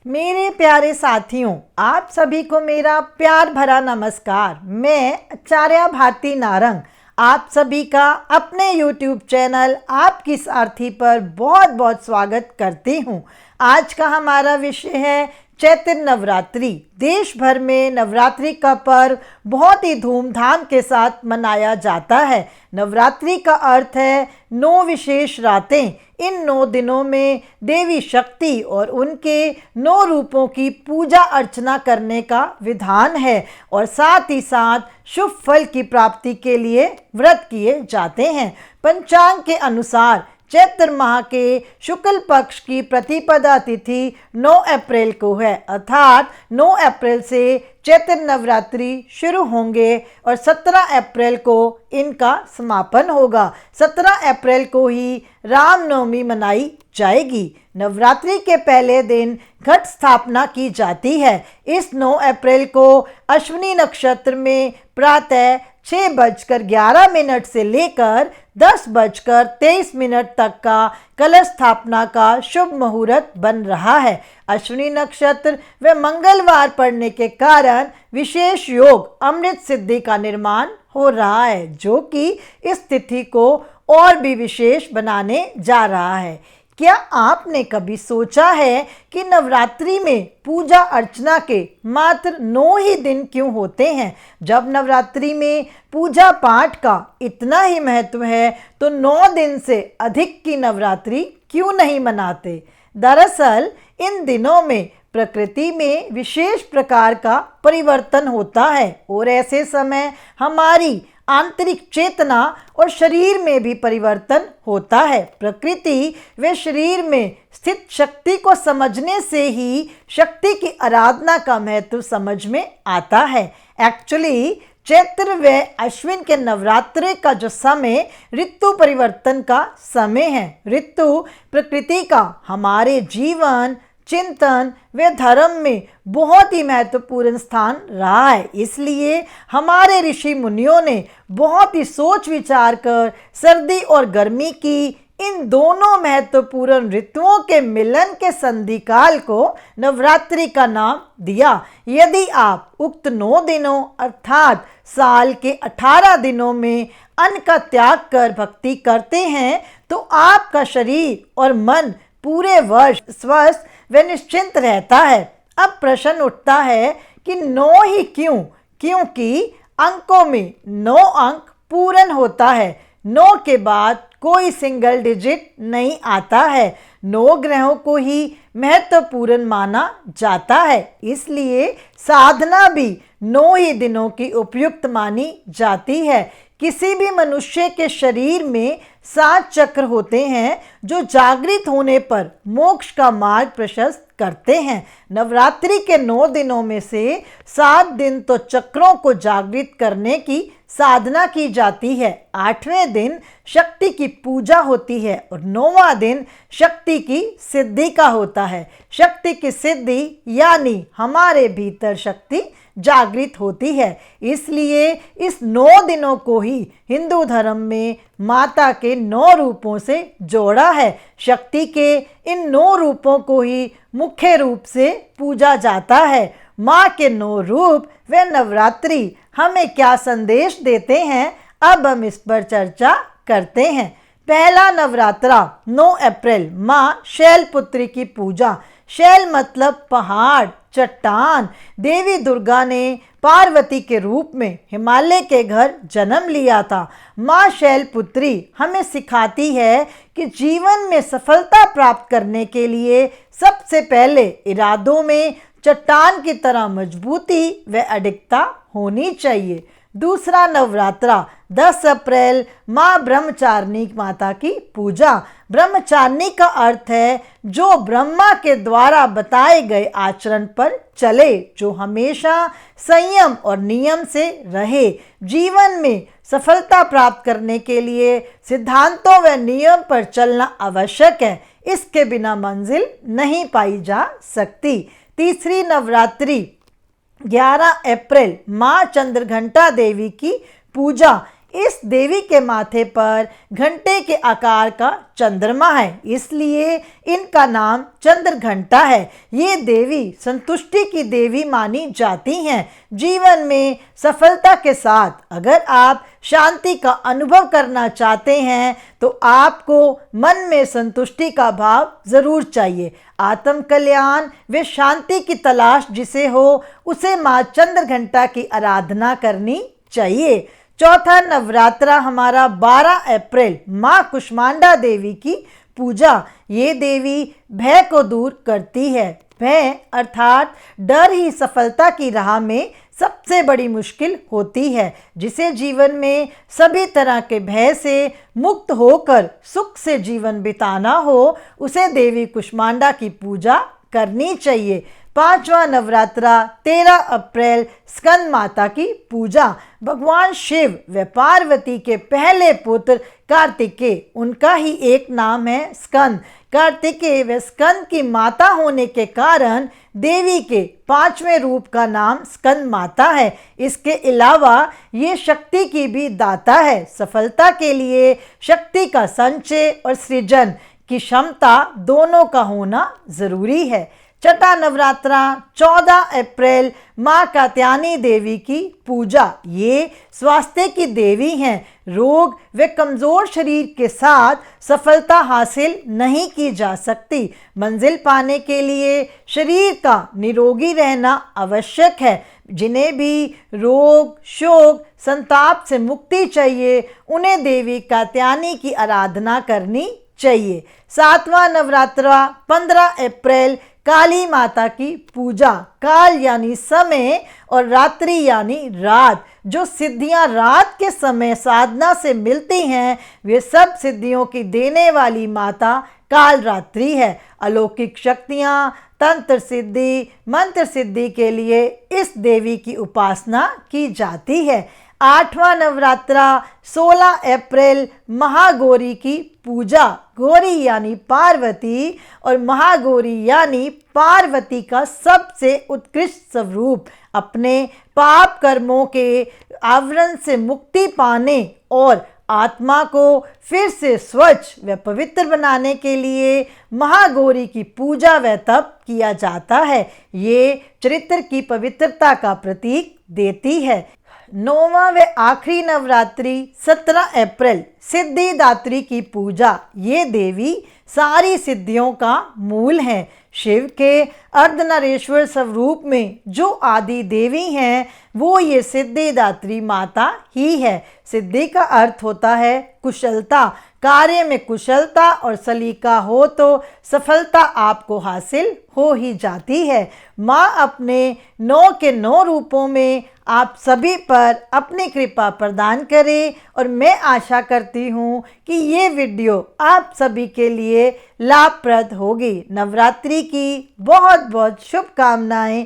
मेरे प्यारे साथियों, आप सभी को मेरा प्यार भरा नमस्कार। मैं आचार्य भारती नारंग आप सभी का अपने YouTube चैनल आपकी सारथी पर बहुत बहुत स्वागत करती हूँ। आज का हमारा विषय है चैत्र नवरात्रि। देश भर में नवरात्रि का पर्व बहुत ही धूमधाम के साथ मनाया जाता है। नवरात्रि का अर्थ है 9 विशेष रातें। इन 9 दिनों में देवी शक्ति और उनके 9 रूपों की पूजा अर्चना करने का विधान है और साथ ही साथ शुभ फल की प्राप्ति के लिए व्रत किए जाते हैं। पंचांग के अनुसार चैत्र माह के शुक्ल पक्ष की प्रतिपदा तिथि 9 अप्रैल को है, अर्थात 9 अप्रैल से चैत्र नवरात्रि शुरू होंगे और 17 अप्रैल को इनका समापन होगा। 17 अप्रैल को ही रामनवमी मनाई जाएगी। नवरात्रि के पहले दिन घट स्थापना की जाती है। इस 9 अप्रैल को अश्विनी नक्षत्र में प्रातः 6:11 से लेकर 10:23 तक का कलश स्थापना का शुभ मुहूर्त बन रहा है। अश्विनी नक्षत्र व मंगलवार पड़ने के कारण विशेष योग अमृत सिद्धि का निर्माण हो रहा है, जो कि इस तिथि को और भी विशेष बनाने जा रहा है। क्या आपने कभी सोचा है कि नवरात्रि में पूजा अर्चना के मात्र 9 ही दिन क्यों होते हैं? जब नवरात्रि में पूजा पाठ का इतना ही महत्व है तो 9 दिन से अधिक की नवरात्रि क्यों नहीं मनाते? दरअसल इन दिनों में प्रकृति में विशेष प्रकार का परिवर्तन होता है और ऐसे समय हमारी आंतरिक चेतना और शरीर में भी परिवर्तन होता है। प्रकृति व शरीर में स्थित शक्ति को समझने से ही शक्ति की आराधना का महत्व समझ में आता है। एक्चुअली चैत्र व अश्विन के नवरात्रि का जो समय ऋतु परिवर्तन का समय है। ऋतु प्रकृति का हमारे जीवन, चिंतन व धर्म में बहुत ही महत्वपूर्ण स्थान रहा है। इसलिए हमारे ऋषि मुनियों ने बहुत ही सोच विचार कर सर्दी और गर्मी की इन दोनों महत्वपूर्ण ऋतुओं के मिलन के संधि काल को नवरात्रि का नाम दिया। यदि आप उक्त 9 दिनों अर्थात साल के 18 दिनों में अन्न का त्याग कर भक्ति करते हैं तो आपका शरीर और मन पूरे वर्ष स्वस्थ व निश्चिंत रहता है। अब प्रश्न उठता है कि 9 ही क्यों? क्योंकि अंकों में 9 अंक पूर्ण होता है। 9 के बाद कोई सिंगल डिजिट नहीं आता है। 9 ग्रहों को ही महत्वपूर्ण माना जाता है, इसलिए साधना भी 9 ही दिनों की उपयुक्त मानी जाती है। किसी भी मनुष्य के शरीर में 7 चक्र होते हैं जो जागृत होने पर मोक्ष का मार्ग प्रशस्त करते हैं। नवरात्रि के 9 दिनों में से 7 दिन तो चक्रों को जागृत करने की साधना की जाती है। 8वें दिन शक्ति की पूजा होती है और 9वां दिन शक्ति की सिद्धि का होता है। शक्ति की सिद्धि यानी हमारे भीतर शक्ति जागृत होती है। इसलिए इस 9 दिनों को ही हिंदू धर्म में माता के 9 रूपों से जोड़ा है। शक्ति के इन 9 रूपों को ही मुख्य रूप से पूजा जाता है। माँ के 9 रूप व नवरात्रि हमें क्या संदेश देते हैं, अब हम इस पर चर्चा करते हैं। पहला नवरात्रा 9 अप्रैल माँ शैलपुत्री की पूजा। शैल मतलब पहाड़, चट्टान। देवी दुर्गा ने पार्वती के रूप में हिमालय के घर जन्म लिया था। माँ शैलपुत्री हमें सिखाती है कि जीवन में सफलता प्राप्त करने के लिए सबसे पहले इरादों में चट्टान की तरह मजबूती व अडिगता होनी चाहिए। दूसरा नवरात्रा 10 अप्रैल माँ ब्रह्मचारिणी माता की पूजा। ब्रह्मचारिणी का अर्थ है जो ब्रह्मा के द्वारा बताए गए आचरण पर चले, जो हमेशा संयम और नियम से रहे। जीवन में सफलता प्राप्त करने के लिए सिद्धांतों व नियम पर चलना आवश्यक है, इसके बिना मंजिल नहीं पाई जा सकती। तीसरी नवरात्रि 11 अप्रैल माँ चंद्रघंटा देवी की पूजा। इस देवी के माथे पर घंटे के आकार का चंद्रमा है, इसलिए इनका नाम चंद्र घंटा है। ये देवी संतुष्टि की देवी मानी जाती हैं। जीवन में सफलता के साथ अगर आप शांति का अनुभव करना चाहते हैं तो आपको मन में संतुष्टि का भाव जरूर चाहिए। आत्म कल्याण व शांति की तलाश जिसे हो उसे माँ चंद्र घंटा की आराधना करनी चाहिए। चौथा नवरात्रा हमारा 12 अप्रैल माँ कुष्मांडा देवी की पूजा। ये देवी भय को दूर करती है। भय अर्थात डर ही सफलता की राह में सबसे बड़ी मुश्किल होती है। जिसे जीवन में सभी तरह के भय से मुक्त होकर सुख से जीवन बिताना हो उसे देवी कुष्मांडा की पूजा करनी चाहिए। पांचवा नवरात्रा 13 अप्रैल स्कंद माता की पूजा। भगवान शिव व पार्वती के पहले पुत्र कार्तिकेय, उनका ही एक नाम है स्कंद। कार्तिकेय व स्कंद की माता होने के कारण देवी के 5वें रूप का नाम स्कंद माता है। इसके अलावा ये शक्ति की भी दाता है। सफलता के लिए शक्ति का संचय और सृजन की क्षमता दोनों का होना जरूरी है। छठा नवरात्रा 14 अप्रैल माँ कात्यायनी देवी की पूजा। ये स्वास्थ्य की देवी हैं। रोग व कमज़ोर शरीर के साथ सफलता हासिल नहीं की जा सकती। मंजिल पाने के लिए शरीर का निरोगी रहना आवश्यक है। जिन्हें भी रोग शोक संताप से मुक्ति चाहिए उन्हें देवी कात्यायनी की आराधना करनी चाहिए। सातवां नवरात्रा 15 अप्रैल काली माता की पूजा। काल यानी समय और रात्रि यानी रात। जो सिद्धियां रात के समय साधना से मिलती हैं वे सब सिद्धियों की देने वाली माता काल रात्रि है। अलौकिक शक्तियां तंत्र सिद्धि मंत्र सिद्धि के लिए इस देवी की उपासना की जाती है। आठवां नवरात्रा 16 अप्रैल महागौरी की पूजा। गौरी यानी पार्वती और महागौरी यानी पार्वती का सबसे उत्कृष्ट स्वरूप। अपने पाप कर्मों के आवरण से मुक्ति पाने और आत्मा को फिर से स्वच्छ व पवित्र बनाने के लिए महागौरी की पूजा व तप किया जाता है। ये चरित्र की पवित्रता का प्रतीक देती है। नौवां व आखिरी नवरात्रि 17 अप्रैल सिद्धिदात्री की पूजा। ये देवी सारी सिद्धियों का मूल है। शिव के अर्धनारीश्वर स्वरूप में जो आदि देवी हैं वो ये सिद्धिदात्री माता ही है। सिद्धि का अर्थ होता है कुशलता। कार्य में कुशलता और सलीका हो तो सफलता आपको हासिल हो ही जाती है। माँ अपने 9 के 9 रूपों में आप सभी पर अपनी कृपा प्रदान करे और मैं आशा करती हूँ कि ये वीडियो आप सभी के लिए लाभप्रद होगी। नवरात्रि की बहुत बहुत शुभकामनाएं।